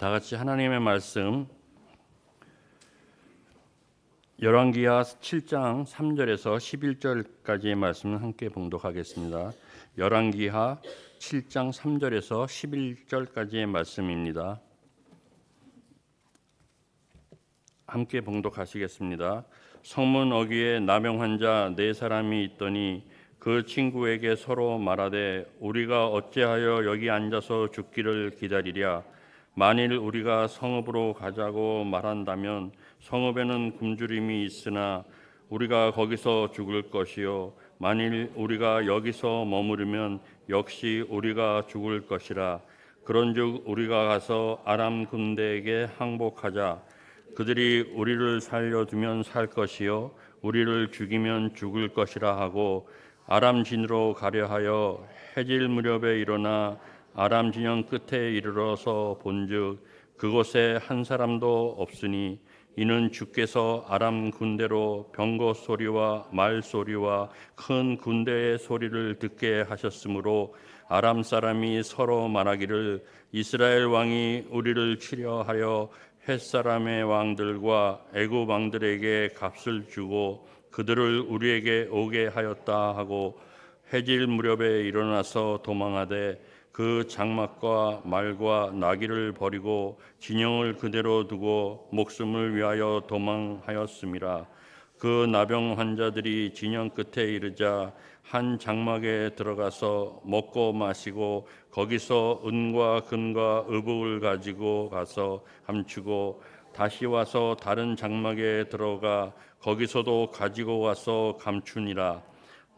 다 같이 하나님의 말씀 열왕기하 7장 3절에서 11절까지의 말씀을 함께 봉독하겠습니다. 열왕기하 7장 3절에서 11절까지의 말씀입니다. 함께 봉독하시겠습니다. 성문 어귀에 나병 환자 4사람이 있더니 그 친구에게 서로 말하되 우리가 어찌하여 여기 앉아서 죽기를 기다리랴. 만일 우리가 성읍으로 가자고 말한다면 성읍에는 굶주림이 있으나 우리가 거기서 죽을 것이요 만일 우리가 여기서 머무르면 역시 우리가 죽을 것이라. 그런즉 우리가 가서 아람 군대에게 항복하자. 그들이 우리를 살려두면 살 것이요 우리를 죽이면 죽을 것이라 하고 아람 진으로 가려 하여 해질 무렵에 일어나 아람 진영 끝에 이르러서 본즉 그곳에 한 사람도 없으니 이는 주께서 아람 군대로 병거 소리와 말 소리와 큰 군대의 소리를 듣게 하셨으므로 아람 사람이 서로 말하기를 이스라엘 왕이 우리를 치려 하여 헷사람의 왕들과 애굽 왕들에게 값을 주고 그들을 우리에게 오게 하였다 하고 해질 무렵에 일어나서 도망하되 그 장막과 말과 나귀를 버리고 진영을 그대로 두고 목숨을 위하여 도망하였음이라. 그 나병 환자들이 진영 끝에 이르자 한 장막에 들어가서 먹고 마시고 거기서 은과 금과 의복을 가지고 가서 감추고 다시 와서 다른 장막에 들어가 거기서도 가지고 와서 감추니라.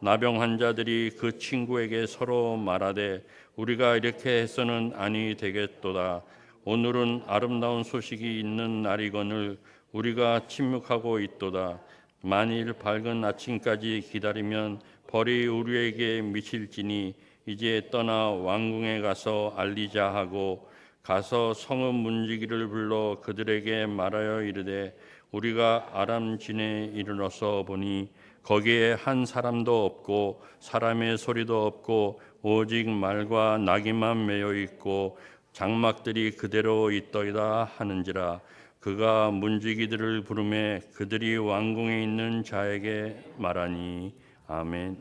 나병 환자들이 그 친구에게 서로 말하되 우리가 이렇게 해서는 아니 되겠도다. 오늘은 아름다운 소식이 있는 날이거늘 우리가 침묵하고 있도다. 만일 밝은 아침까지 기다리면 벌이 우리에게 미칠지니 이제 떠나 왕궁에 가서 알리자 하고 가서 성읍 문지기를 불러 그들에게 말하여 이르되 우리가 아람 진에 이르러서 보니 거기에 한 사람도 없고 사람의 소리도 없고 오직 말과 나귀만 매여 있고 장막들이 그대로 있더이다 하는지라. 그가 문지기들을 부르매 그들이 왕궁에 있는 자에게 말하니. 아멘.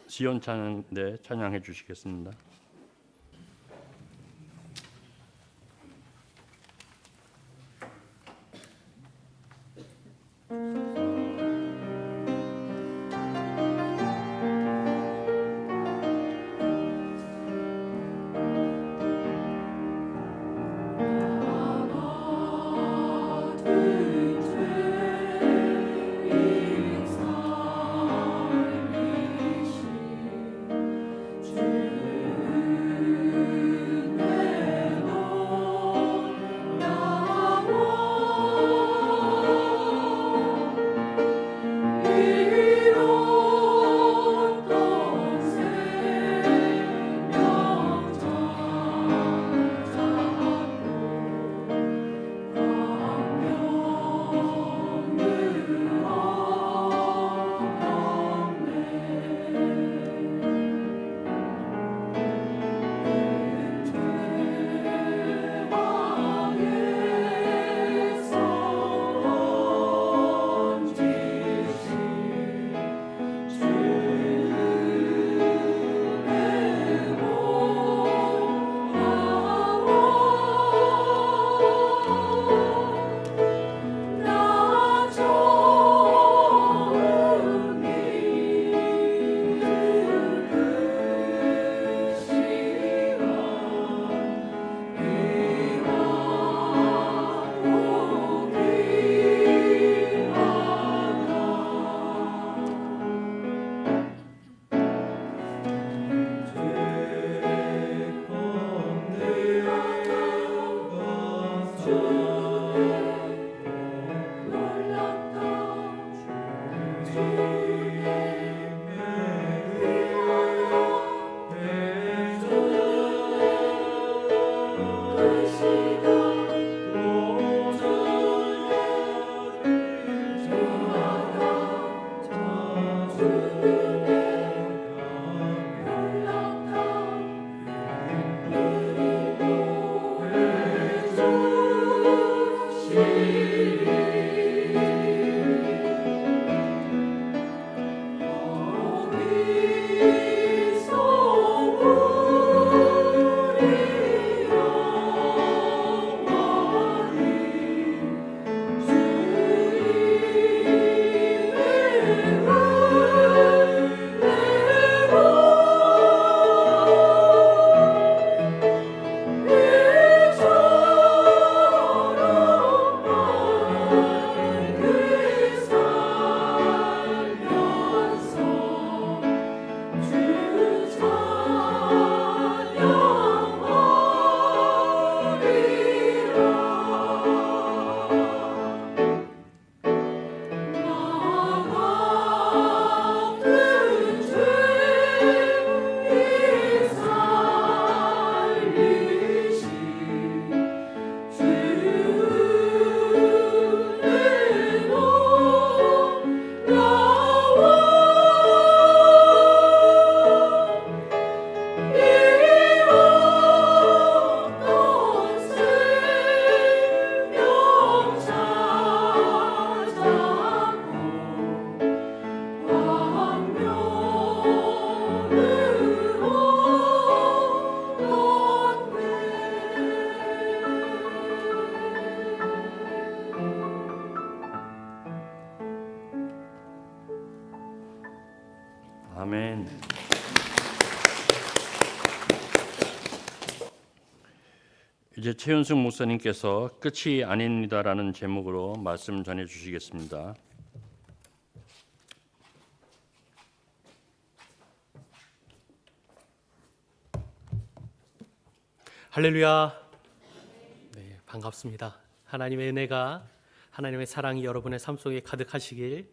시온 찬양대 찬양해 주시겠습니다. 이제 최윤승 목사님께서 끝이 아닙니다라는 제목으로 말씀 전해 주시겠습니다. 할렐루야. 네, 반갑습니다. 하나님의 은혜가, 하나님의 사랑이 여러분의 삶 속에 가득하시길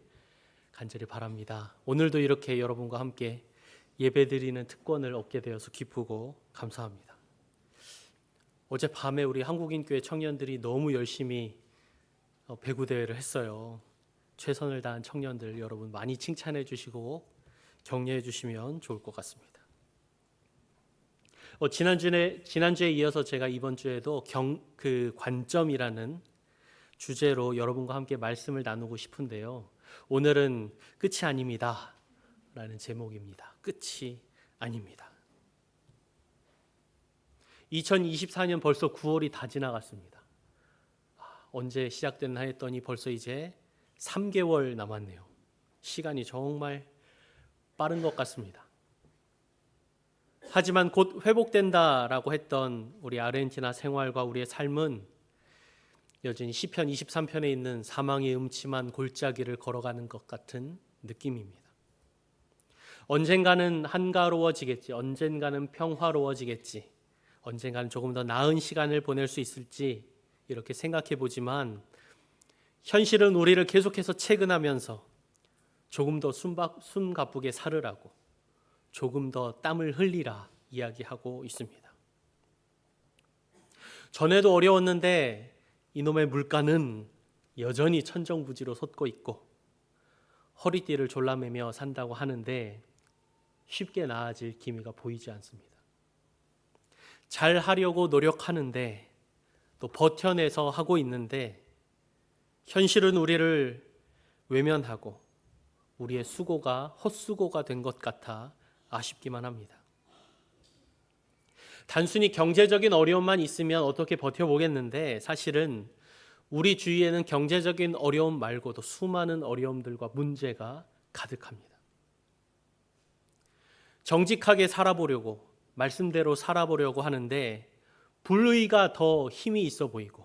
간절히 바랍니다. 오늘도 이렇게 여러분과 함께 예배드리는 특권을 얻게 되어서 기쁘고 감사합니다. 어젯밤에 우리 한국인교회 청년들이 너무 열심히 배구대회를 했어요. 최선을 다한 청년들 여러분 많이 칭찬해 주시고 격려해 주시면 좋을 것 같습니다. 지난주에 이어서 제가 이번 주에도 관점이라는 주제로 여러분과 함께 말씀을 나누고 싶은데요. 오늘은 끝이 아닙니다 라는 제목입니다. 끝이 아닙니다. 2024년 벌써 9월이 다 지나갔습니다. 언제 시작됐나 했더니 벌써 이제 3개월 남았네요. 시간이 정말 빠른 것 같습니다. 하지만 곧 회복된다라고 했던 우리 아르헨티나 생활과 우리의 삶은 여전히 시편 23편에 있는 사망의 음침한 골짜기를 걸어가는 것 같은 느낌입니다. 언젠가는 한가로워지겠지, 언젠가는 평화로워지겠지, 언젠가는 조금 더 나은 시간을 보낼 수 있을지 이렇게 생각해 보지만 현실은 우리를 계속해서 채근하면서 조금 더 숨가쁘게 살으라고, 조금 더 땀을 흘리라 이야기하고 있습니다. 전에도 어려웠는데 이놈의 물가는 여전히 천정부지로 솟고 있고 허리띠를 졸라매며 산다고 하는데 쉽게 나아질 기미가 보이지 않습니다. 잘 하려고 노력하는데 또 버텨내서 하고 있는데 현실은 우리를 외면하고 우리의 수고가 헛수고가 된 것 같아 아쉽기만 합니다. 단순히 경제적인 어려움만 있으면 어떻게 버텨보겠는데 사실은 우리 주위에는 경제적인 어려움 말고도 수많은 어려움들과 문제가 가득합니다. 정직하게 살아보려고, 말씀대로 살아보려고 하는데 불의가 더 힘이 있어 보이고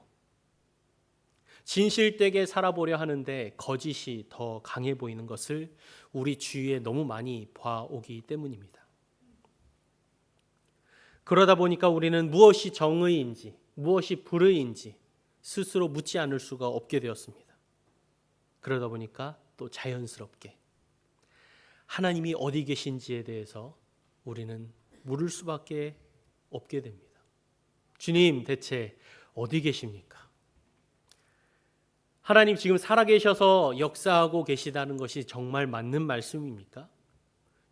진실되게 살아보려 하는데 거짓이 더 강해 보이는 것을 우리 주위에 너무 많이 봐오기 때문입니다. 그러다 보니까 우리는 무엇이 정의인지 무엇이 불의인지 스스로 묻지 않을 수가 없게 되었습니다. 그러다 보니까 또 자연스럽게 하나님이 어디 계신지에 대해서 우리는 물을 수밖에 없게 됩니다. 주님 대체 어디 계십니까? 하나님 지금 살아계셔서 역사하고 계시다는 것이 정말 맞는 말씀입니까?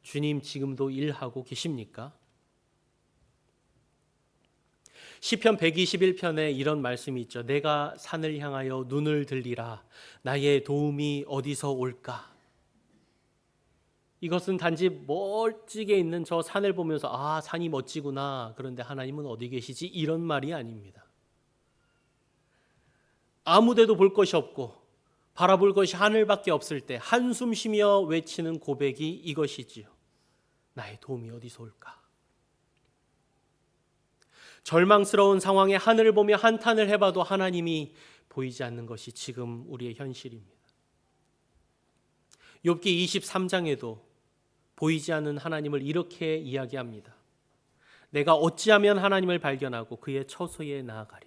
주님 지금도 일하고 계십니까? 시편 121편에 이런 말씀이 있죠. 내가 산을 향하여 눈을 들리라. 나의 도움이 어디서 올까? 이것은 단지 멀찍이 있는 저 산을 보면서 아, 산이 멋지구나. 그런데 하나님은 어디 계시지? 이런 말이 아닙니다. 아무데도 볼 것이 없고 바라볼 것이 하늘밖에 없을 때 한숨 쉬며 외치는 고백이 이것이지요. 나의 도움이 어디서 올까? 절망스러운 상황에 하늘을 보며 한탄을 해봐도 하나님이 보이지 않는 것이 지금 우리의 현실입니다. 욥기 23장에도 보이지 않는 하나님을 이렇게 이야기합니다. 내가 어찌하면 하나님을 발견하고 그의 처소에 나아가랴.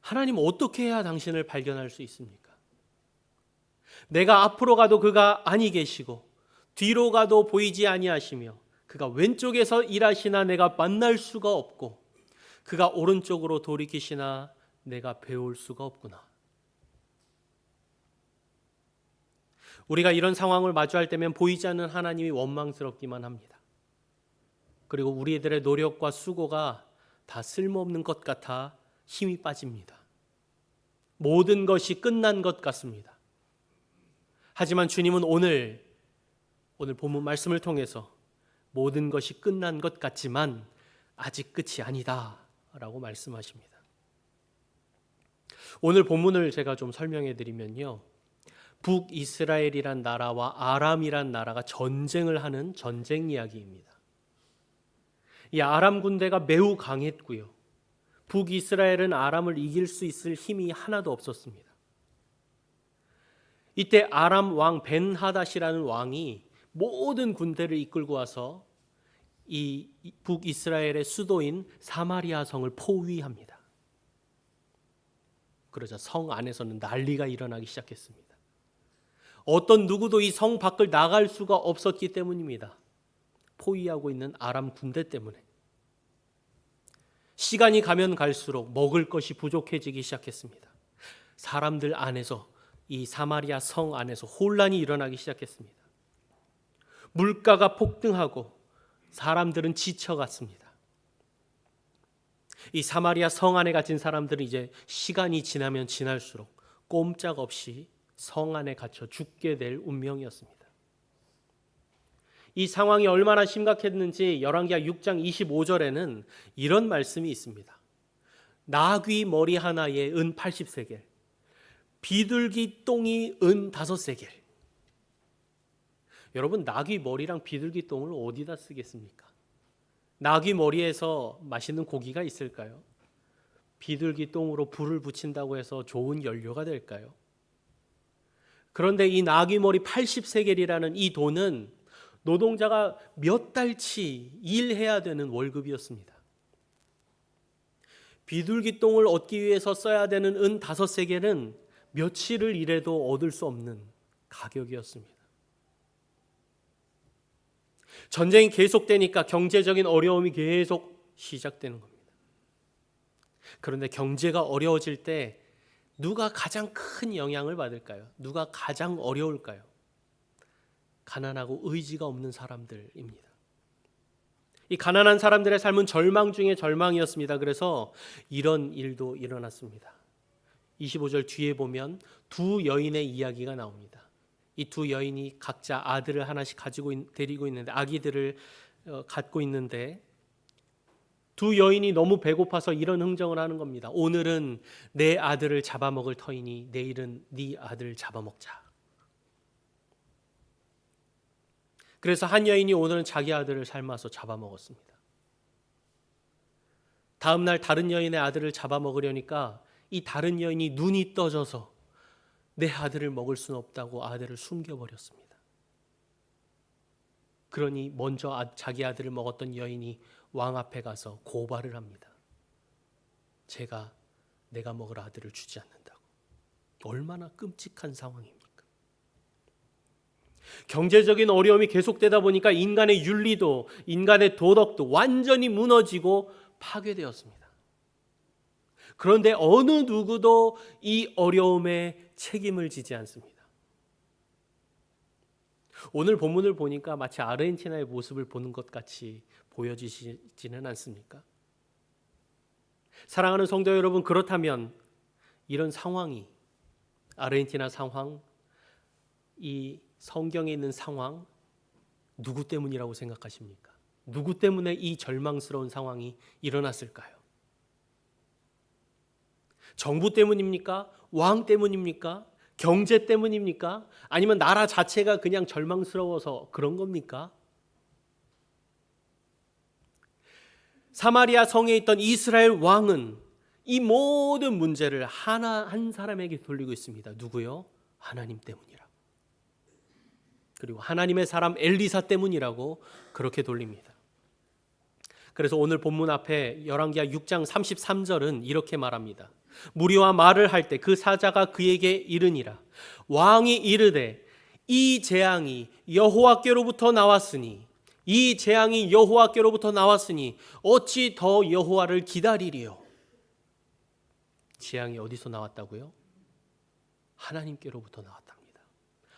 하나님 어떻게 해야 당신을 발견할 수 있습니까? 내가 앞으로 가도 그가 아니 계시고 뒤로 가도 보이지 아니하시며 그가 왼쪽에서 일하시나 내가 만날 수가 없고 그가 오른쪽으로 돌이키시나 내가 배울 수가 없구나. 우리가 이런 상황을 마주할 때면 보이지 않는 하나님이 원망스럽기만 합니다. 그리고 우리들의 노력과 수고가 다 쓸모없는 것 같아 힘이 빠집니다. 모든 것이 끝난 것 같습니다. 하지만 주님은 오늘 본문 말씀을 통해서 모든 것이 끝난 것 같지만 아직 끝이 아니다 라고 말씀하십니다. 오늘 본문을 제가 좀 설명해 드리면요, 북이스라엘이란 나라와 아람이란 나라가 전쟁을 하는 전쟁 이야기입니다. 이 아람 군대가 매우 강했고요, 북이스라엘은 아람을 이길 수 있을 힘이 하나도 없었습니다. 이때 아람 왕 벤하닷이라는 왕이 모든 군대를 이끌고 와서 이 북이스라엘의 수도인 사마리아 성을 포위합니다. 그러자 성 안에서는 난리가 일어나기 시작했습니다. 어떤 누구도 이 성 밖을 나갈 수가 없었기 때문입니다. 포위하고 있는 아람 군대 때문에. 시간이 가면 갈수록 먹을 것이 부족해지기 시작했습니다. 사람들 안에서, 이 사마리아 성 안에서 혼란이 일어나기 시작했습니다. 물가가 폭등하고 사람들은 지쳐갔습니다. 이 사마리아 성 안에 갇힌 사람들은 이제 시간이 지나면 지날수록 꼼짝없이 성 안에 갇혀 죽게 될 운명이었습니다. 이 상황이 얼마나 심각했는지 열왕기하 6장 25절에는 이런 말씀이 있습니다. 나귀 머리 하나에 은 80세겔, 비둘기 똥이 은 5세겔. 여러분, 나귀 머리랑 비둘기 똥을 어디다 쓰겠습니까? 나귀 머리에서 맛있는 고기가 있을까요? 비둘기 똥으로 불을 붙인다고 해서 좋은 연료가 될까요? 그런데 이 나귀 머리 80세겔이라는 이 돈은 노동자가 몇 달치 일해야 되는 월급이었습니다. 비둘기 똥을 얻기 위해서 써야 되는 은 5세겔은 며칠을 일해도 얻을 수 없는 가격이었습니다. 전쟁이 계속되니까 경제적인 어려움이 계속 시작되는 겁니다. 그런데 경제가 어려워질 때 누가 가장 큰 영향을 받을까요? 누가 가장 어려울까요? 가난하고 의지가 없는 사람들입니다. 이 가난한 사람들의 삶은 절망 중에 절망이었습니다. 그래서 이런 일도 일어났습니다. 25절 뒤에 보면 두 여인의 이야기가 나옵니다. 이 두 여인이 각자 아들을 하나씩 데리고 있는데, 아기들을 갖고 있는데, 두 여인이 너무 배고파서 이런 흥정을 하는 겁니다. 오늘은 내 아들을 잡아먹을 터이니 내일은 네 아들 잡아먹자. 그래서 한 여인이 오늘은 자기 아들을 삶아서 잡아먹었습니다. 다음 날 다른 여인의 아들을 잡아먹으려니까 이 다른 여인이 눈이 떠져서 내 아들을 먹을 수는 없다고 아들을 숨겨버렸습니다. 그러니 먼저 자기 아들을 먹었던 여인이 왕 앞에 가서 고발을 합니다. 내가 먹을 아들을 주지 않는다고. 얼마나 끔찍한 상황입니까? 경제적인 어려움이 계속되다 보니까 인간의 윤리도, 인간의 도덕도 완전히 무너지고 파괴되었습니다. 그런데 어느 누구도 이 어려움에 책임을 지지 않습니다. 오늘 본문을 보니까 마치 아르헨티나의 모습을 보는 것 같이 보여지지는 않습니까? 사랑하는 성도 여러분, 그렇다면 이런 상황이, 아르헨티나 상황, 이 성경에 있는 상황, 누구 때문이라고 생각하십니까? 누구 때문에 이 절망스러운 상황이 일어났을까요? 정부 때문입니까? 왕 때문입니까? 경제 때문입니까? 아니면 나라 자체가 그냥 절망스러워서 그런 겁니까? 사마리아 성에 있던 이스라엘 왕은 이 모든 문제를 한 사람에게 돌리고 있습니다. 누구요? 하나님 때문이라고. 그리고 하나님의 사람 엘리사 때문이라고 그렇게 돌립니다. 그래서 오늘 본문 앞에 열왕기하 6장 33절은 이렇게 말합니다. 무리와 말을 할 때 그 사자가 그에게 이르니라. 왕이 이르되 이 재앙이 여호와께로부터 나왔으니 어찌 더 여호와를 기다리리요. 재앙이 어디서 나왔다고요? 하나님께로부터 나왔답니다.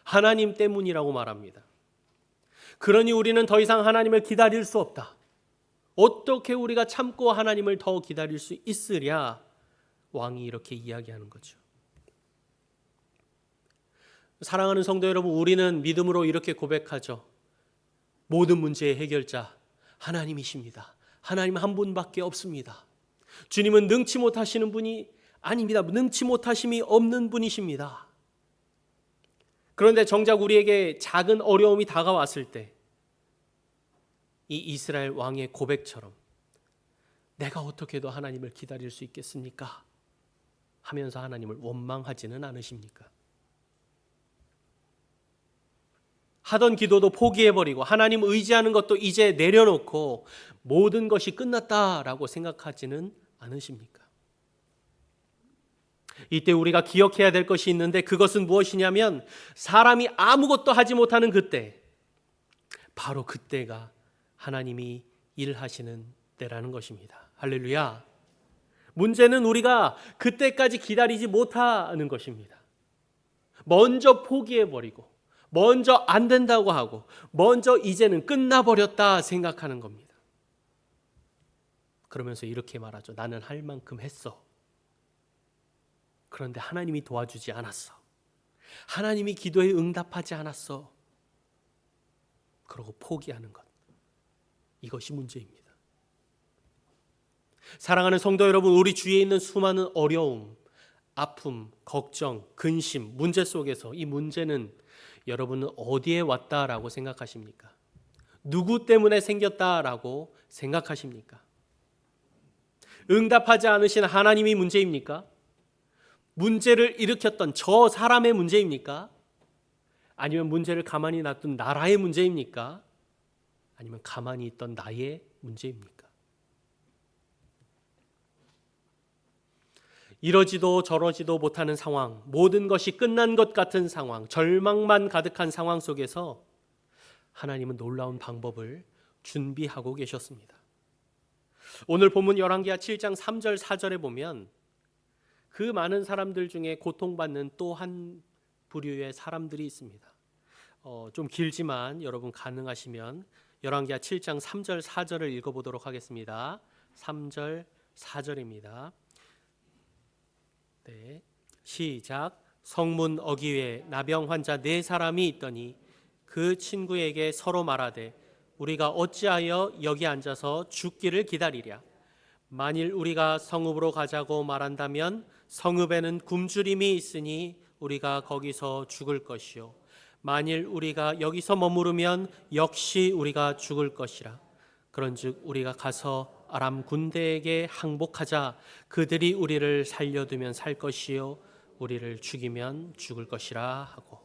하나님 때문이라고 말합니다. 그러니 우리는 더 이상 하나님을 기다릴 수 없다. 어떻게 우리가 참고 하나님을 더 기다릴 수 있으랴? 왕이 이렇게 이야기하는 거죠. 사랑하는 성도 여러분, 우리는 믿음으로 이렇게 고백하죠. 모든 문제의 해결자 하나님이십니다. 하나님 한 분밖에 없습니다. 주님은 능치 못하시는 분이 아닙니다. 능치 못하심이 없는 분이십니다. 그런데 정작 우리에게 작은 어려움이 다가왔을 때 이 이스라엘 왕의 고백처럼 내가 어떻게도 하나님을 기다릴 수 있겠습니까? 하면서 하나님을 원망하지는 않으십니까? 하던 기도도 포기해버리고 하나님 의지하는 것도 이제 내려놓고 모든 것이 끝났다라고 생각하지는 않으십니까? 이때 우리가 기억해야 될 것이 있는데 그것은 무엇이냐면 사람이 아무것도 하지 못하는 그때, 바로 그때가 하나님이 일하시는 때라는 것입니다. 할렐루야. 문제는 우리가 그때까지 기다리지 못하는 것입니다. 먼저 포기해버리고 먼저 안 된다고 하고 먼저 이제는 끝나버렸다 생각하는 겁니다. 그러면서 이렇게 말하죠. 나는 할 만큼 했어. 그런데 하나님이 도와주지 않았어. 하나님이 기도에 응답하지 않았어. 그러고 포기하는 것. 이것이 문제입니다. 사랑하는 성도 여러분, 우리 주위에 있는 수많은 어려움, 아픔, 걱정, 근심, 문제 속에서 이 문제는 여러분은 어디에 왔다라고 생각하십니까? 누구 때문에 생겼다라고 생각하십니까? 응답하지 않으신 하나님이 문제입니까? 문제를 일으켰던 저 사람의 문제입니까? 아니면 문제를 가만히 놔둔 나라의 문제입니까? 아니면 가만히 있던 나의 문제입니까? 이러지도 저러지도 못하는 상황, 모든 것이 끝난 것 같은 상황, 절망만 가득한 상황 속에서 하나님은 놀라운 방법을 준비하고 계셨습니다. 오늘 본문 열왕기하 7장 3절 4절에 보면 그 많은 사람들 중에 고통받는 또 한 부류의 사람들이 있습니다. 좀 길지만 여러분 가능하시면 열왕기하 7장 3절 4절을 읽어보도록 하겠습니다. 3절 4절입니다. 네, 시작. 성문 어귀에 나병 환자 4사람이 있더니 그 친구에게 서로 말하되 우리가 어찌하여 여기 앉아서 죽기를 기다리랴. 만일 우리가 성읍으로 가자고 말한다면 성읍에는 굶주림이 있으니 우리가 거기서 죽을 것이요 만일 우리가 여기서 머무르면 역시 우리가 죽을 것이라. 그런즉 우리가 가서 아람 군대에게 항복하자. 그들이 우리를 살려두면 살 것이요 우리를 죽이면 죽을 것이라 하고.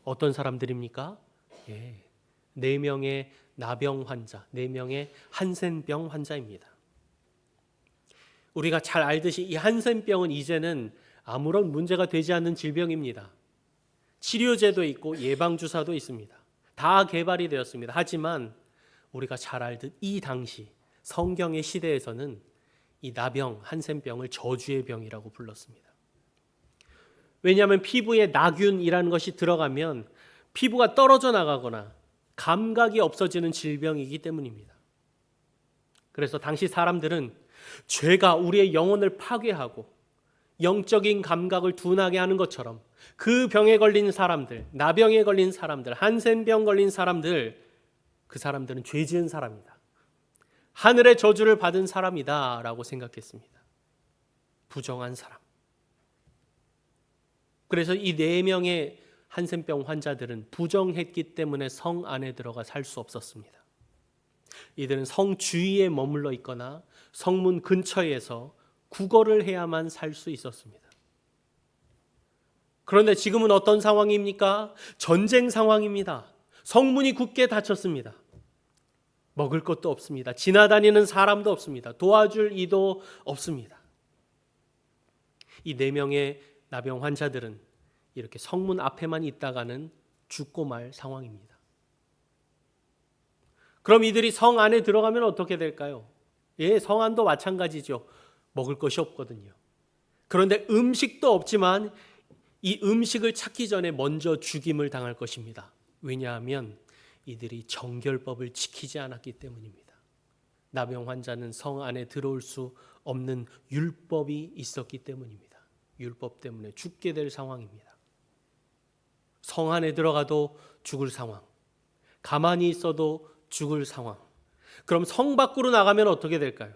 어떤 사람들입니까? 4명의 나병 환자, 4명의 한센병 환자입니다. 우리가 잘 알듯이 이 한센병은 이제는 아무런 문제가 되지 않는 질병입니다. 치료제도 있고 예방주사도 있습니다. 다 개발이 되었습니다. 하지만 우리가 잘 알듯 이 당시 성경의 시대에서는 이 나병, 한센병을 저주의 병이라고 불렀습니다. 왜냐하면 피부에 나균이라는 것이 들어가면 피부가 떨어져 나가거나 감각이 없어지는 질병이기 때문입니다. 그래서 당시 사람들은 죄가 우리의 영혼을 파괴하고 영적인 감각을 둔하게 하는 것처럼 그 병에 걸린 사람들, 나병에 걸린 사람들, 한센병 걸린 사람들, 그 사람들은 죄 지은 사람이다. 하늘의 저주를 받은 사람이다 라고 생각했습니다. 부정한 사람. 그래서 이 4명의 한센병 환자들은 부정했기 때문에 성 안에 들어가 살 수 없었습니다. 이들은 성 주위에 머물러 있거나 성문 근처에서 구걸을 해야만 살 수 있었습니다. 그런데 지금은 어떤 상황입니까? 전쟁 상황입니다. 성문이 굳게 닫혔습니다. 먹을 것도 없습니다. 지나다니는 사람도 없습니다. 도와줄 이도 없습니다. 이 4명의 나병 환자들은 이렇게 성문 앞에만 있다가는 죽고 말 상황입니다. 그럼 이들이 성 안에 들어가면 어떻게 될까요? 성 안도 마찬가지죠. 먹을 것이 없거든요. 그런데 음식도 없지만 이 음식을 찾기 전에 먼저 죽임을 당할 것입니다. 왜냐하면 이들이 정결법을 지키지 않았기 때문입니다. 나병 환자는 성 안에 들어올 수 없는 율법이 있었기 때문입니다. 율법 때문에 죽게 될 상황입니다. 성 안에 들어가도 죽을 상황, 가만히 있어도 죽을 상황. 그럼 성 밖으로 나가면 어떻게 될까요?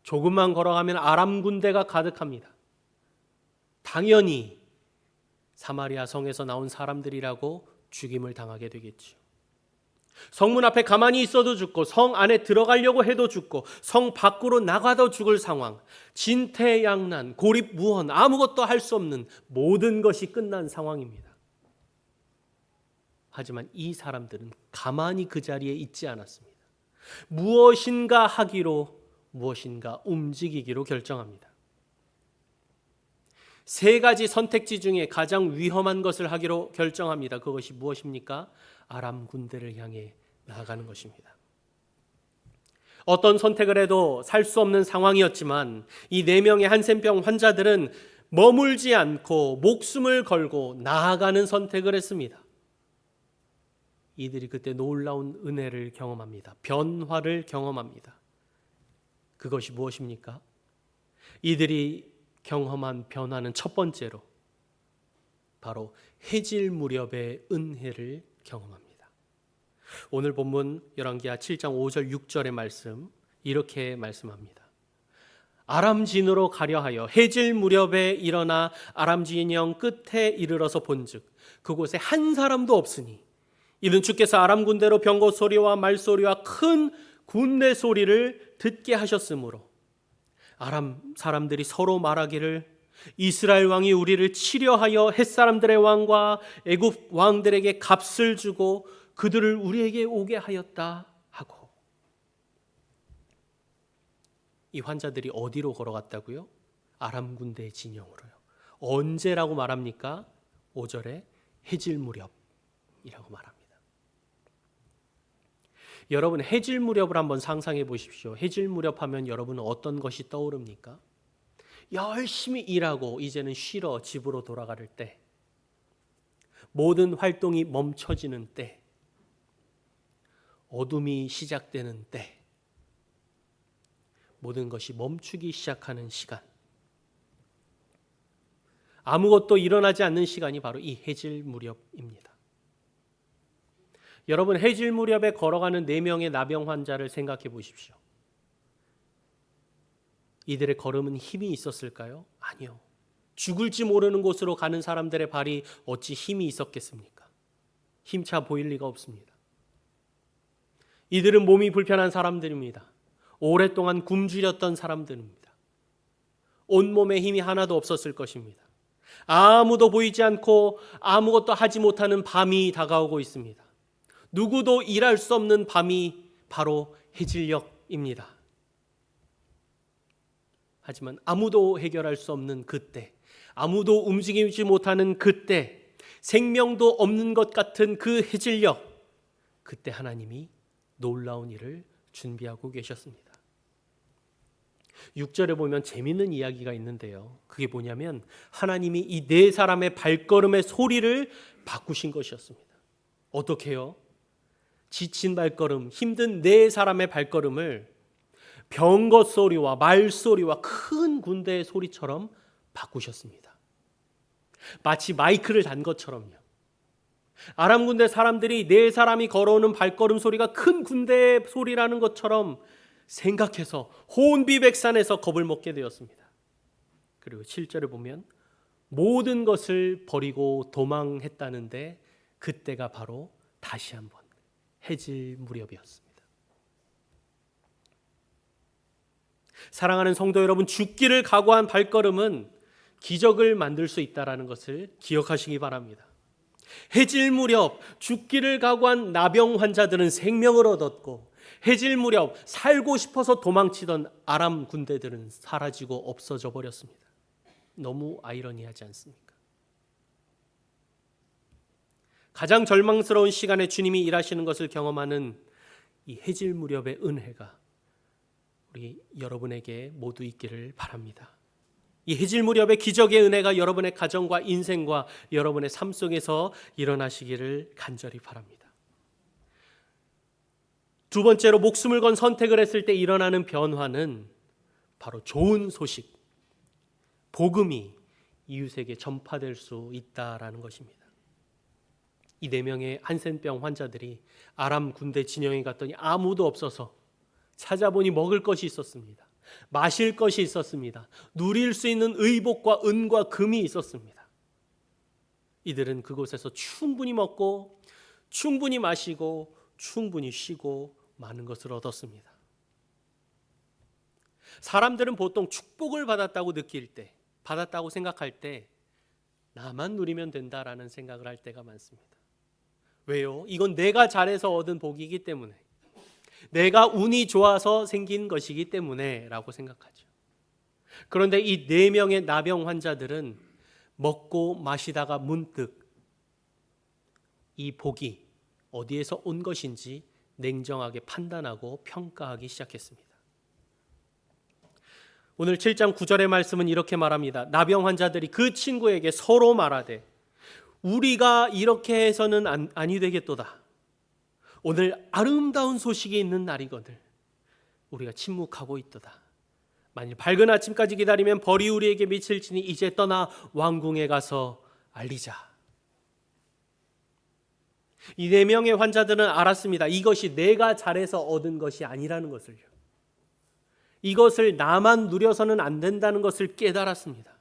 조금만 걸어가면 아람 군대가 가득합니다. 당연히 사마리아 성에서 나온 사람들이라고 죽임을 당하게 되겠죠. 성문 앞에 가만히 있어도 죽고 성 안에 들어가려고 해도 죽고 성 밖으로 나가도 죽을 상황, 진퇴양난, 고립무원, 아무것도 할 수 없는 모든 것이 끝난 상황입니다. 하지만 이 사람들은 가만히 그 자리에 있지 않았습니다. 무엇인가 하기로, 무엇인가 움직이기로 결정합니다. 세 가지 선택지 중에 가장 위험한 것을 하기로 결정합니다. 그것이 무엇입니까? 아람 군대를 향해 나아가는 것입니다. 어떤 선택을 해도 살 수 없는 상황이었지만 이 4명의 한센병 환자들은 머물지 않고 목숨을 걸고 나아가는 선택을 했습니다. 이들이 그때 놀라운 은혜를 경험합니다. 변화를 경험합니다. 그것이 무엇입니까? 이들이 경험한 변화는 첫 번째로 바로 해질 무렵의 은혜를 경험합니다. 오늘 본문 열왕기하 7장 5절 6절의 말씀 이렇게 말씀합니다. 아람 진으로 가려 하여 해질 무렵에 일어나 아람 진영 끝에 이르러서 본즉 그곳에 한 사람도 없으니 이는 주께서 아람 군대로 병거 소리와 말소리와 큰 군대 소리를 듣게 하셨으므로 아람 사람들이 서로 말하기를 이스라엘 왕이 우리를 치려하여 햇사람들의 왕과 애굽 왕들에게 값을 주고 그들을 우리에게 오게 하였다 하고. 이 환자들이 어디로 걸어갔다고요? 아람 군대의 진영으로요. 언제라고 말합니까? 5절에 해질 무렵이라고 말합니다. 여러분, 해질 무렵을 한번 상상해 보십시오. 해질 무렵 하면 여러분은 어떤 것이 떠오릅니까? 열심히 일하고 이제는 쉬러 집으로 돌아갈 때, 모든 활동이 멈춰지는 때, 어둠이 시작되는 때, 모든 것이 멈추기 시작하는 시간, 아무것도 일어나지 않는 시간이 바로 이 해질 무렵입니다. 여러분, 해질 무렵에 걸어가는 4명의 나병 환자를 생각해 보십시오. 이들의 걸음은 힘이 있었을까요? 아니요. 죽을지 모르는 곳으로 가는 사람들의 발이 어찌 힘이 있었겠습니까? 힘차 보일 리가 없습니다. 이들은 몸이 불편한 사람들입니다. 오랫동안 굶주렸던 사람들입니다. 온몸에 힘이 하나도 없었을 것입니다. 아무도 보이지 않고 아무것도 하지 못하는 밤이 다가오고 있습니다. 누구도 일할 수 없는 밤이 바로 해질녘입니다. 하지만 아무도 해결할 수 없는 그때, 아무도 움직이지 못하는 그때, 생명도 없는 것 같은 그 해질녘, 그때 하나님이 놀라운 일을 준비하고 계셨습니다. 6절에 보면 재미있는 이야기가 있는데요. 그게 뭐냐면 하나님이 이 4사람의 발걸음의 소리를 바꾸신 것이었습니다. 어떻게요? 지친 발걸음, 힘든 4사람의 발걸음을 병거 소리와 말소리와 큰 군대의 소리처럼 바꾸셨습니다. 마치 마이크를 단 것처럼요. 아람 군대 사람들이 4사람이 걸어오는 발걸음 소리가 큰 군대의 소리라는 것처럼 생각해서 혼비백산에서 겁을 먹게 되었습니다. 그리고 7절에 보면 모든 것을 버리고 도망했다는데 그때가 바로 다시 한번 해질 무렵이었습니다. 사랑하는 성도 여러분, 죽기를 각오한 발걸음은 기적을 만들 수 있다는 것을 기억하시기 바랍니다. 해질 무렵 죽기를 각오한 나병 환자들은 생명을 얻었고, 해질 무렵 살고 싶어서 도망치던 아람 군대들은 사라지고 없어져 버렸습니다. 너무 아이러니하지 않습니까? 가장 절망스러운 시간에 주님이 일하시는 것을 경험하는 이 해질 무렵의 은혜가 우리 여러분에게 모두 있기를 바랍니다. 이 해질 무렵의 기적의 은혜가 여러분의 가정과 인생과 여러분의 삶 속에서 일어나시기를 간절히 바랍니다. 두 번째로, 목숨을 건 선택을 했을 때 일어나는 변화는 바로 좋은 소식, 복음이 이웃에게 전파될 수 있다라는 것입니다. 이 4명의 한센병 환자들이 아람 군대 진영에 갔더니 아무도 없어서 찾아보니 먹을 것이 있었습니다. 마실 것이 있었습니다. 누릴 수 있는 의복과 은과 금이 있었습니다. 이들은 그곳에서 충분히 먹고 충분히 마시고 충분히 쉬고 많은 것을 얻었습니다. 사람들은 보통 축복을 받았다고 느낄 때, 받았다고 생각할 때 나만 누리면 된다라는 생각을 할 때가 많습니다. 왜요? 이건 내가 잘해서 얻은 복이기 때문에, 내가 운이 좋아서 생긴 것이기 때문에 라고 생각하죠. 그런데 이 4명의 나병 환자들은 먹고 마시다가 문득 이 복이 어디에서 온 것인지 냉정하게 판단하고 평가하기 시작했습니다. 오늘 7장 9절의 말씀은 이렇게 말합니다. 나병 환자들이 그 친구에게 서로 말하되 우리가 이렇게 해서는 아니 되겠도다. 오늘 아름다운 소식이 있는 날이거늘 우리가 침묵하고 있도다. 만일 밝은 아침까지 기다리면 벌이 우리에게 미칠지니 이제 떠나 왕궁에 가서 알리자. 이 4명의 환자들은 알았습니다. 이것이 내가 잘해서 얻은 것이 아니라는 것을요. 이것을 나만 누려서는 안 된다는 것을 깨달았습니다.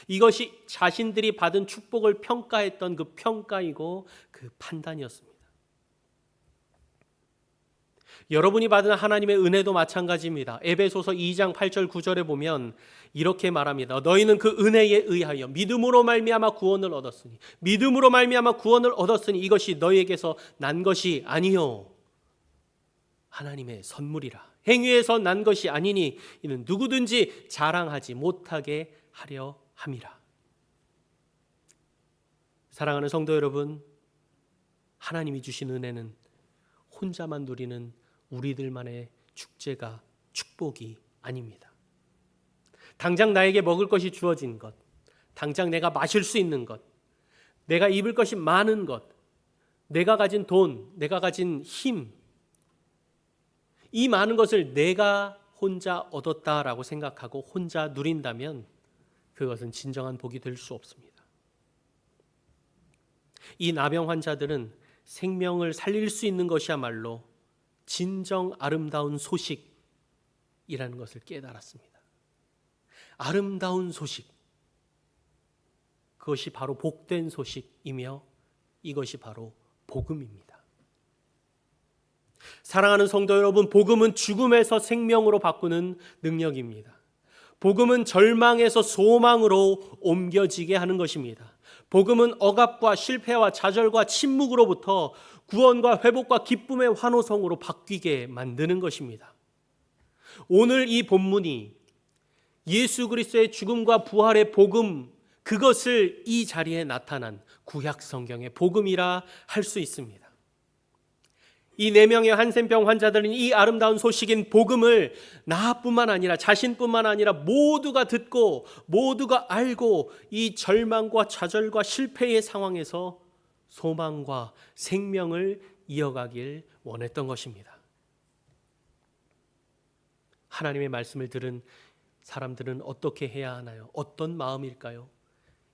이것이 자신들이 받은 축복을 평가했던 그 평가이고 그 판단이었습니다. 여러분이 받은 하나님의 은혜도 마찬가지입니다. 에베소서 2장 8절 9절에 보면 이렇게 말합니다. 너희는 그 은혜에 의하여 믿음으로 말미암아 구원을 얻었으니 믿음으로 말미암아 구원을 얻었으니 이것이 너희에게서 난 것이 아니요 하나님의 선물이라. 행위에서 난 것이 아니니 이는 누구든지 자랑하지 못하게 하려 함이라. 사랑하는 성도 여러분, 하나님이 주신 은혜는 혼자만 누리는 우리들만의 축제가 축복이 아닙니다. 당장 나에게 먹을 것이 주어진 것, 당장 내가 마실 수 있는 것, 내가 입을 것이 많은 것, 내가 가진 돈, 내가 가진 힘, 이 많은 것을 내가 혼자 얻었다라고 생각하고 혼자 누린다면 그것은 진정한 복이 될 수 없습니다. 이 나병 환자들은 생명을 살릴 수 있는 것이야말로 진정 아름다운 소식이라는 것을 깨달았습니다. 아름다운 소식, 그것이 바로 복된 소식이며 이것이 바로 복음입니다. 사랑하는 성도 여러분, 복음은 죽음에서 생명으로 바꾸는 능력입니다. 복음은 절망에서 소망으로 옮겨지게 하는 것입니다. 복음은 억압과 실패와 좌절과 침묵으로부터 구원과 회복과 기쁨의 환호성으로 바뀌게 만드는 것입니다. 오늘 이 본문이 예수 그리스도의 죽음과 부활의 복음, 그것을 이 자리에 나타난 구약 성경의 복음이라 할 수 있습니다. 이 4명의 한센병 환자들은 이 아름다운 소식인 복음을 나뿐만 아니라 자신뿐만 아니라 모두가 듣고 모두가 알고 이 절망과 좌절과 실패의 상황에서 소망과 생명을 이어가길 원했던 것입니다. 하나님의 말씀을 들은 사람들은 어떻게 해야 하나요? 어떤 마음일까요?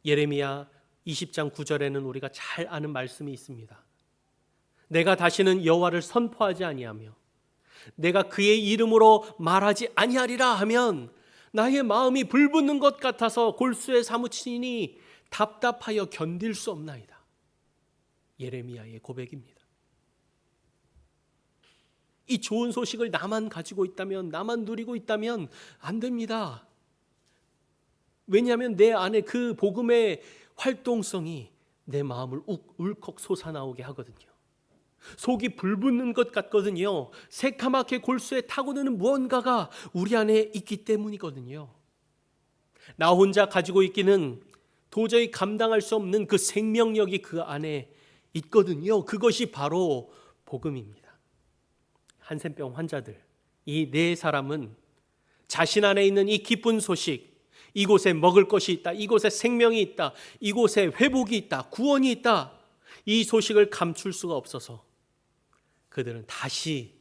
예레미야 20장 9절에는 우리가 잘 아는 말씀이 있습니다. 내가 다시는 여호와를 선포하지 아니하며 내가 그의 이름으로 말하지 아니하리라 하면 나의 마음이 불붙는 것 같아서 골수에 사무치니 답답하여 견딜 수 없나이다. 예레미야의 고백입니다. 이 좋은 소식을 나만 가지고 있다면, 나만 누리고 있다면 안 됩니다. 왜냐하면 내 안에 그 복음의 활동성이 내 마음을 울컥 솟아나오게 하거든요. 속이 불붙는 것 같거든요. 새카맣게 골수에 타고드는 무언가가 우리 안에 있기 때문이거든요. 나 혼자 가지고 있기는 도저히 감당할 수 없는 그 생명력이 그 안에 있거든요. 그것이 바로 복음입니다. 한센병 환자들, 이 4사람은 자신 안에 있는 이 기쁜 소식, 이곳에 먹을 것이 있다, 이곳에 생명이 있다, 이곳에 회복이 있다, 구원이 있다, 이 소식을 감출 수가 없어서 그들은 다시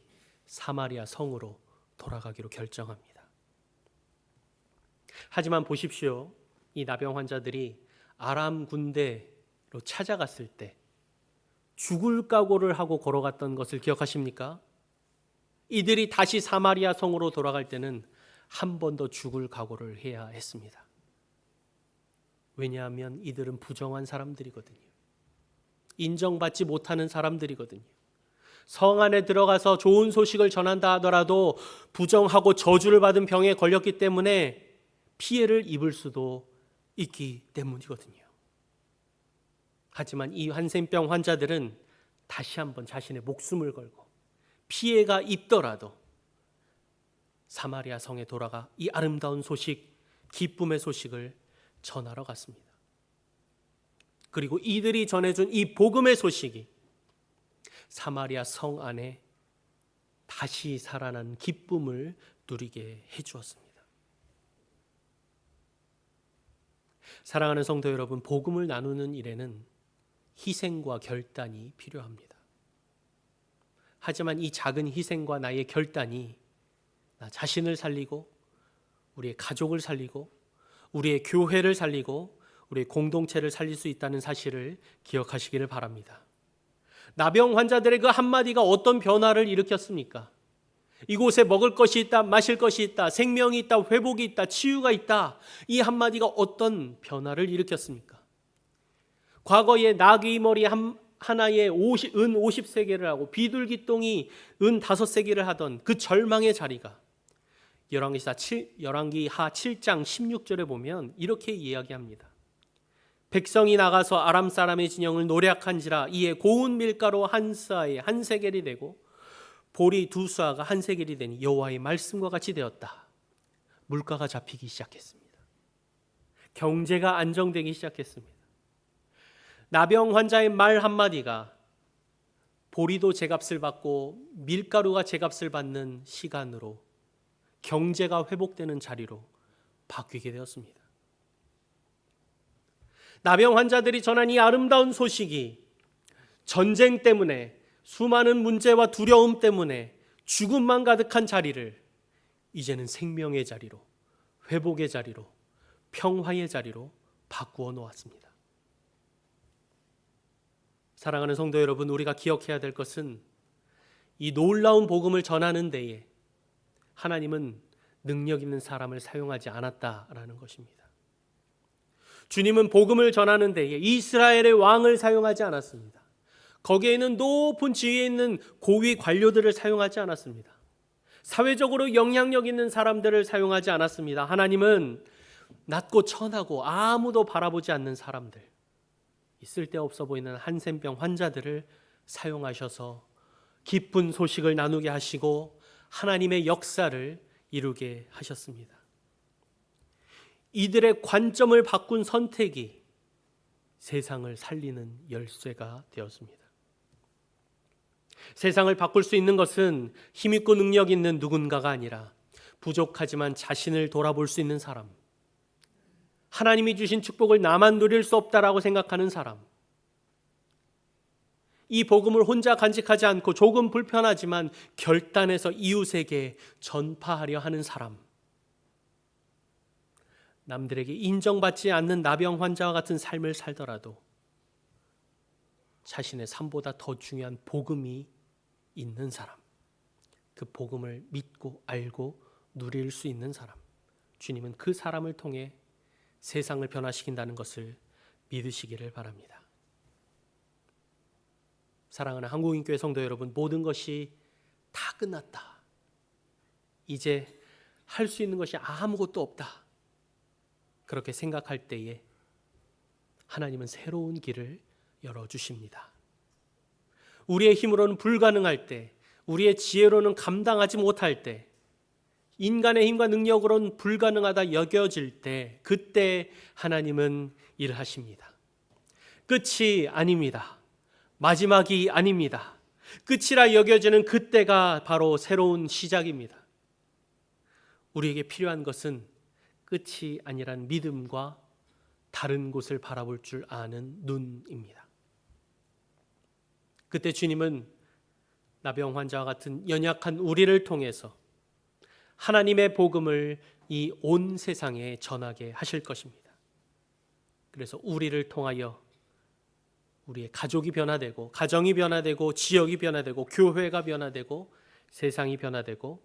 사마리아 성으로 돌아가기로 결정합니다. 하지만 보십시오. 이 나병 환자들이 아람 군대로 찾아갔을 때 죽을 각오를 하고 걸어갔던 것을 기억하십니까? 이들이 다시 사마리아 성으로 돌아갈 때는 한 번 더 죽을 각오를 해야 했습니다. 왜냐하면 이들은 부정한 사람들이거든요. 인정받지 못하는 사람들이거든요. 성 안에 들어가서 좋은 소식을 전한다 하더라도 부정하고 저주를 받은 병에 걸렸기 때문에 피해를 입을 수도 있기 때문이거든요. 하지만 이 한센병 환자들은 다시 한번 자신의 목숨을 걸고 피해가 입더라도 사마리아 성에 돌아가 이 아름다운 소식, 기쁨의 소식을 전하러 갔습니다. 그리고 이들이 전해준 이 복음의 소식이 사마리아 성 안에 다시 살아난 기쁨을 누리게 해주었습니다. 사랑하는 성도 여러분, 복음을 나누는 일에는 희생과 결단이 필요합니다. 하지만 이 작은 희생과 나의 결단이 나 자신을 살리고 우리의 가족을 살리고 우리의 교회를 살리고 우리의 공동체를 살릴 수 있다는 사실을 기억하시기를 바랍니다. 나병 환자들의 그 한마디가 어떤 변화를 일으켰습니까? 이곳에 먹을 것이 있다, 마실 것이 있다, 생명이 있다, 회복이 있다, 치유가 있다. 이 한마디가 어떤 변화를 일으켰습니까? 과거에 나귀 머리 하나에 은 50세겔을 하고 비둘기똥이 은 5세겔을 하던 그 절망의 자리가 열왕기하 7장 16절에 보면 이렇게 이야기합니다. 백성이 나가서 아람 사람의 진영을 노략한지라 이에 고운 밀가루 한 스아에 한 세겔이 되고 보리 두 스아가 한 세겔이 되니 여호와의 말씀과 같이 되었다. 물가가 잡히기 시작했습니다. 경제가 안정되기 시작했습니다. 나병 환자의 말 한마디가 보리도 제값을 받고 밀가루가 제값을 받는 시간으로 경제가 회복되는 자리로 바뀌게 되었습니다. 나병 환자들이 전한 이 아름다운 소식이 전쟁 때문에 수많은 문제와 두려움 때문에 죽음만 가득한 자리를 이제는 생명의 자리로, 회복의 자리로, 평화의 자리로 바꾸어 놓았습니다. 사랑하는 성도 여러분, 우리가 기억해야 될 것은 이 놀라운 복음을 전하는 데에 하나님은 능력 있는 사람을 사용하지 않았다라는 것입니다. 주님은 복음을 전하는 데에 이스라엘의 왕을 사용하지 않았습니다. 거기에는 높은 지위에 있는 고위 관료들을 사용하지 않았습니다. 사회적으로 영향력 있는 사람들을 사용하지 않았습니다. 하나님은 낮고 천하고 아무도 바라보지 않는 사람들, 쓸데없어 보이는 한센병 환자들을 사용하셔서 기쁜 소식을 나누게 하시고 하나님의 역사를 이루게 하셨습니다. 이들의 관점을 바꾼 선택이 세상을 살리는 열쇠가 되었습니다. 세상을 바꿀 수 있는 것은 힘있고 능력 있는 누군가가 아니라 부족하지만 자신을 돌아볼 수 있는 사람, 하나님이 주신 축복을 나만 누릴 수 없다라고 생각하는 사람, 이 복음을 혼자 간직하지 않고 조금 불편하지만 결단해서 이웃에게 전파하려 하는 사람, 남들에게 인정받지 않는 나병 환자와 같은 삶을 살더라도 자신의 삶보다 더 중요한 복음이 있는 사람, 그 복음을 믿고 알고 누릴 수 있는 사람, 주님은 그 사람을 통해 세상을 변화시킨다는 것을 믿으시기를 바랍니다. 사랑하는 한국인교회 성도 여러분, 모든 것이 다 끝났다, 이제 할 수 있는 것이 아무것도 없다, 그렇게 생각할 때에 하나님은 새로운 길을 열어주십니다. 우리의 힘으로는 불가능할 때, 우리의 지혜로는 감당하지 못할 때, 인간의 힘과 능력으로는 불가능하다 여겨질 때, 그때 하나님은 일하십니다. 끝이 아닙니다. 마지막이 아닙니다. 끝이라 여겨지는 그때가 바로 새로운 시작입니다. 우리에게 필요한 것은 끝이 아니란 믿음과 다른 곳을 바라볼 줄 아는 눈입니다. 그때 주님은 나병 환자와 같은 연약한 우리를 통해서 하나님의 복음을 이 온 세상에 전하게 하실 것입니다. 그래서 우리를 통하여 우리의 가족이 변화되고, 가정이 변화되고, 지역이 변화되고, 교회가 변화되고, 세상이 변화되고,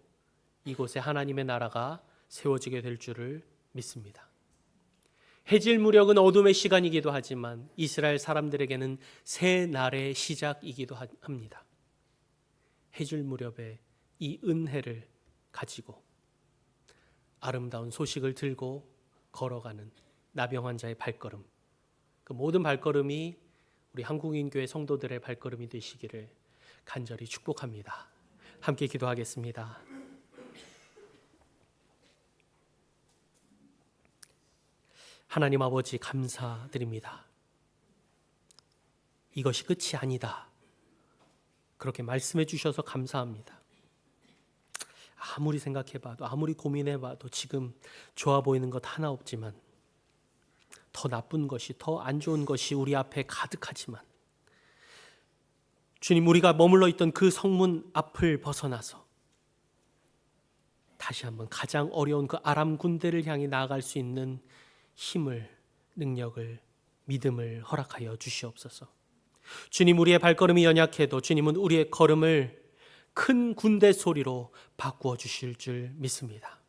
이곳에 하나님의 나라가 세워지게 될 줄을 믿습니다. 해질 무렵은 어둠의 시간이기도 하지만 이스라엘 사람들에게는 새 날의 시작이기도 합니다. 해질 무렵에 이 은혜를 가지고 아름다운 소식을 들고 걸어가는 나병 환자의 발걸음, 그 모든 발걸음이 우리 한국인교회 성도들의 발걸음이 되시기를 간절히 축복합니다. 함께 기도하겠습니다. 하나님 아버지, 감사드립니다. 이것이 끝이 아니다, 그렇게 말씀해 주셔서 감사합니다. 아무리 생각해봐도, 아무리 고민해봐도 지금 좋아 보이는 것 하나 없지만, 더 나쁜 것이, 더 안 좋은 것이 우리 앞에 가득하지만, 주님, 우리가 머물러 있던 그 성문 앞을 벗어나서 다시 한번 가장 어려운 그 아람 군대를 향해 나아갈 수 있는 힘을, 능력을, 믿음을 허락하여 주시옵소서. 주님, 우리의 발걸음이 연약해도 주님은 우리의 걸음을 큰 군대 소리로 바꾸어 주실 줄 믿습니다.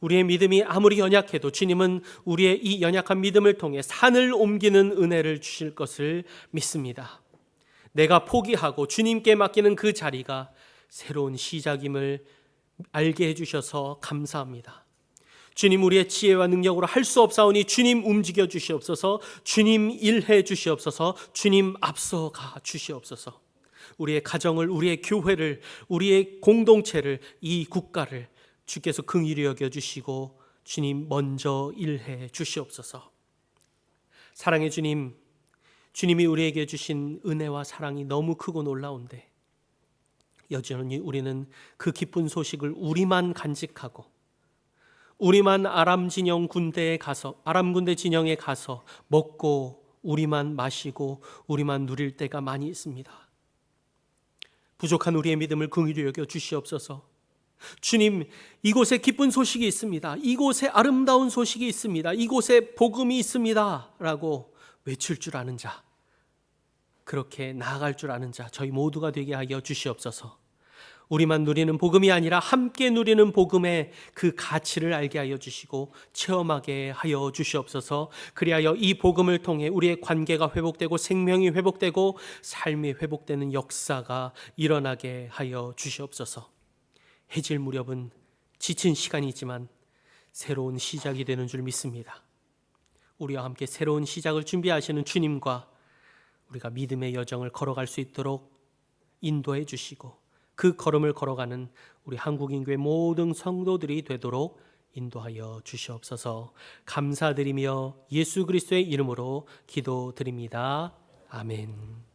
우리의 믿음이 아무리 연약해도 주님은 우리의 이 연약한 믿음을 통해 산을 옮기는 은혜를 주실 것을 믿습니다. 내가 포기하고 주님께 맡기는 그 자리가 새로운 시작임을 알게 해주셔서 감사합니다. 주님, 우리의 지혜와 능력으로 할 수 없사오니 주님 움직여 주시옵소서. 주님 일해 주시옵소서. 주님 앞서가 주시옵소서. 우리의 가정을, 우리의 교회를, 우리의 공동체를, 이 국가를 주께서 긍휼히 여겨주시고 주님 먼저 일해 주시옵소서. 사랑의 주님, 주님이 우리에게 주신 은혜와 사랑이 너무 크고 놀라운데 여전히 우리는 그 기쁜 소식을 우리만 간직하고 우리만 아람 군대 진영에 가서 먹고 우리만 마시고 우리만 누릴 때가 많이 있습니다. 부족한 우리의 믿음을 긍휼히 여겨 주시옵소서. 주님, 이곳에 기쁜 소식이 있습니다. 이곳에 아름다운 소식이 있습니다. 이곳에 복음이 있습니다 라고 외칠 줄 아는 자, 그렇게 나아갈 줄 아는 자, 저희 모두가 되게 하여 주시옵소서. 우리만 누리는 복음이 아니라 함께 누리는 복음의 그 가치를 알게 하여 주시고 체험하게 하여 주시옵소서. 그리하여 이 복음을 통해 우리의 관계가 회복되고 생명이 회복되고 삶이 회복되는 역사가 일어나게 하여 주시옵소서. 해질 무렵은 지친 시간이지만 새로운 시작이 되는 줄 믿습니다. 우리와 함께 새로운 시작을 준비하시는 주님과 우리가 믿음의 여정을 걸어갈 수 있도록 인도해 주시고 그 걸음을 걸어가는 우리 한국인교회 모든 성도들이 되도록 인도하여 주시옵소서. 감사드리며 예수 그리스도의 이름으로 기도드립니다. 아멘.